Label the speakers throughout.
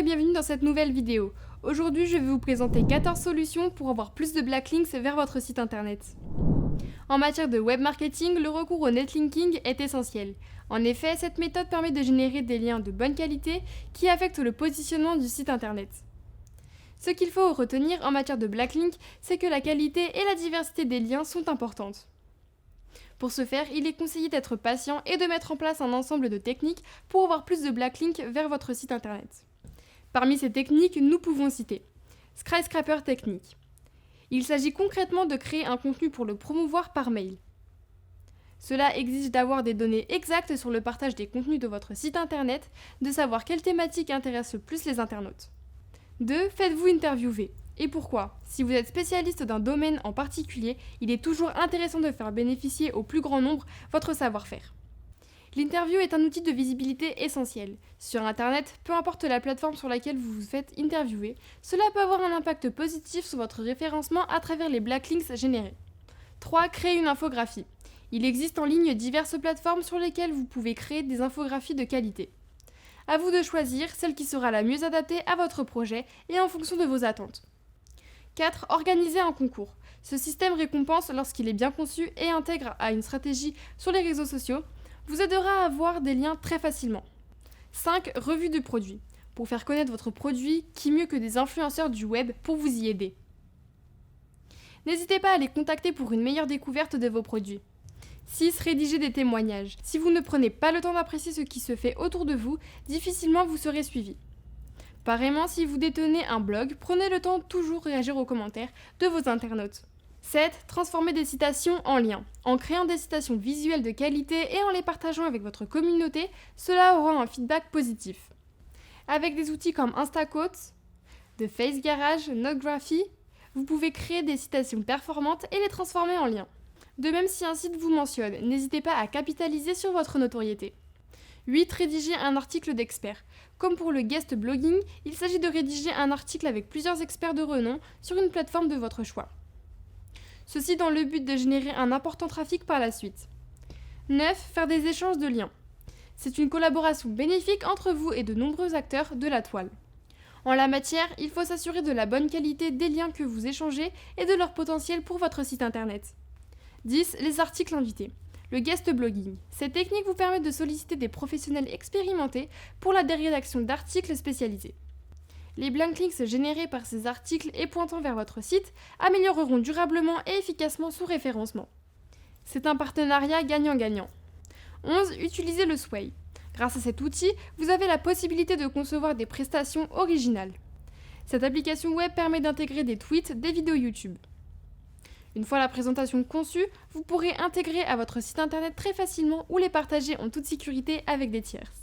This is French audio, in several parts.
Speaker 1: et bienvenue dans cette nouvelle vidéo. Aujourd'hui, je vais vous présenter 14 solutions pour avoir plus de backlinks vers votre site internet. En matière de web marketing, le recours au netlinking est essentiel. En effet, cette méthode permet de générer des liens de bonne qualité qui affectent le positionnement du site internet. Ce qu'il faut retenir en matière de backlink, c'est que la qualité et la diversité des liens sont importantes. Pour ce faire, il est conseillé d'être patient et de mettre en place un ensemble de techniques pour avoir plus de backlinks vers votre site internet. Parmi ces techniques, nous pouvons citer Skyscraper technique. Il s'agit concrètement de créer un contenu pour le promouvoir par mail. Cela exige d'avoir des données exactes sur le partage des contenus de votre site internet, de savoir quelle thématique intéresse le plus les internautes. 2. Faites-vous interviewer. Et pourquoi ? Si vous êtes spécialiste d'un domaine en particulier, il est toujours intéressant de faire bénéficier au plus grand nombre votre savoir-faire. L'interview est un outil de visibilité essentiel. Sur Internet, peu importe la plateforme sur laquelle vous vous faites interviewer, cela peut avoir un impact positif sur votre référencement à travers les backlinks générés. 3. Créer une infographie. Il existe en ligne diverses plateformes sur lesquelles vous pouvez créer des infographies de qualité. À vous de choisir celle qui sera la mieux adaptée à votre projet et en fonction de vos attentes. 4. Organiser un concours. Ce système récompense lorsqu'il est bien conçu et intègre à une stratégie sur les réseaux sociaux, vous aidera à avoir des liens très facilement. 5. Revue de produit. Pour faire connaître votre produit, qui mieux que des influenceurs du web pour vous y aider. N'hésitez pas à les contacter pour une meilleure découverte de vos produits. 6. Rédiger des témoignages. Si vous ne prenez pas le temps d'apprécier ce qui se fait autour de vous, difficilement vous serez suivi. Pareillement, si vous détenez un blog, prenez le temps de toujours réagir aux commentaires de vos internautes. 7. Transformer des citations en liens. En créant des citations visuelles de qualité et en les partageant avec votre communauté, cela aura un feedback positif. Avec des outils comme Instaquotes, The Face Garage, Notgraphy, vous pouvez créer des citations performantes et les transformer en liens. De même, si un site vous mentionne, n'hésitez pas à capitaliser sur votre notoriété. 8. Rédiger un article d'expert. Comme pour le guest blogging, il s'agit de rédiger un article avec plusieurs experts de renom sur une plateforme de votre choix. Ceci dans le but de générer un important trafic par la suite. 9. Faire des échanges de liens. C'est une collaboration bénéfique entre vous et de nombreux acteurs de la toile. En la matière, il faut s'assurer de la bonne qualité des liens que vous échangez et de leur potentiel pour votre site internet. 10. Les articles invités. Le guest blogging. Cette technique vous permet de solliciter des professionnels expérimentés pour la rédaction d'articles spécialisés. Les backlinks générés par ces articles et pointant vers votre site amélioreront durablement et efficacement son référencement. C'est un partenariat gagnant-gagnant. 11. Utilisez le Sway. Grâce à cet outil, vous avez la possibilité de concevoir des prestations originales. Cette application web permet d'intégrer des tweets, des vidéos YouTube. Une fois la présentation conçue, vous pourrez intégrer à votre site internet très facilement ou les partager en toute sécurité avec des tierces.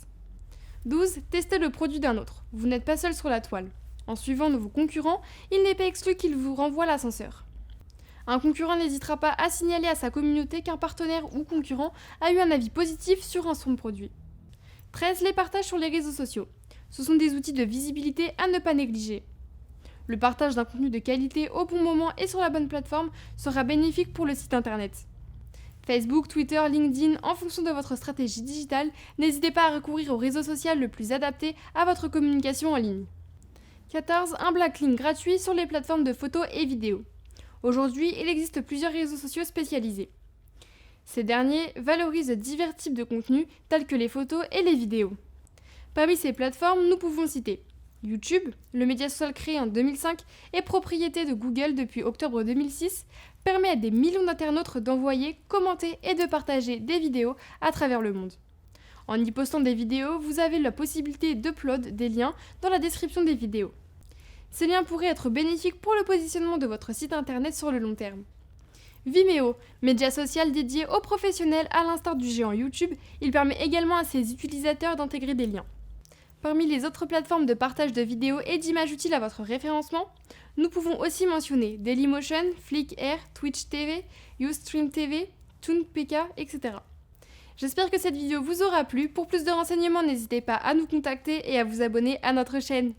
Speaker 1: 12. Testez le produit d'un autre. Vous n'êtes pas seul sur la toile. En suivant vos concurrents, il n'est pas exclu qu'ils vous renvoient l'ascenseur. Un concurrent n'hésitera pas à signaler à sa communauté qu'un partenaire ou concurrent a eu un avis positif sur son produit. 13. Les partages sur les réseaux sociaux. Ce sont des outils de visibilité à ne pas négliger. Le partage d'un contenu de qualité au bon moment et sur la bonne plateforme sera bénéfique pour le site internet. Facebook, Twitter, LinkedIn, en fonction de votre stratégie digitale, n'hésitez pas à recourir au réseau social le plus adapté à votre communication en ligne. 14. Un backlink gratuit sur les plateformes de photos et vidéos. Aujourd'hui, il existe plusieurs réseaux sociaux spécialisés. Ces derniers valorisent divers types de contenus tels que les photos et les vidéos. Parmi ces plateformes, nous pouvons citer YouTube, le média social créé en 2005 et propriété de Google depuis octobre 2006, permet à des millions d'internautes d'envoyer, commenter et de partager des vidéos à travers le monde. En y postant des vidéos, vous avez la possibilité d'upload des liens dans la description des vidéos. Ces liens pourraient être bénéfiques pour le positionnement de votre site internet sur le long terme. Vimeo, média social dédié aux professionnels à l'instar du géant YouTube, il permet également à ses utilisateurs d'intégrer des liens. Parmi les autres plateformes de partage de vidéos et d'images utiles à votre référencement, nous pouvons aussi mentionner Dailymotion, Flickr, Twitch TV, Ustream TV, ToonPK, etc. J'espère que cette vidéo vous aura plu. Pour plus de renseignements, n'hésitez pas à nous contacter et à vous abonner à notre chaîne.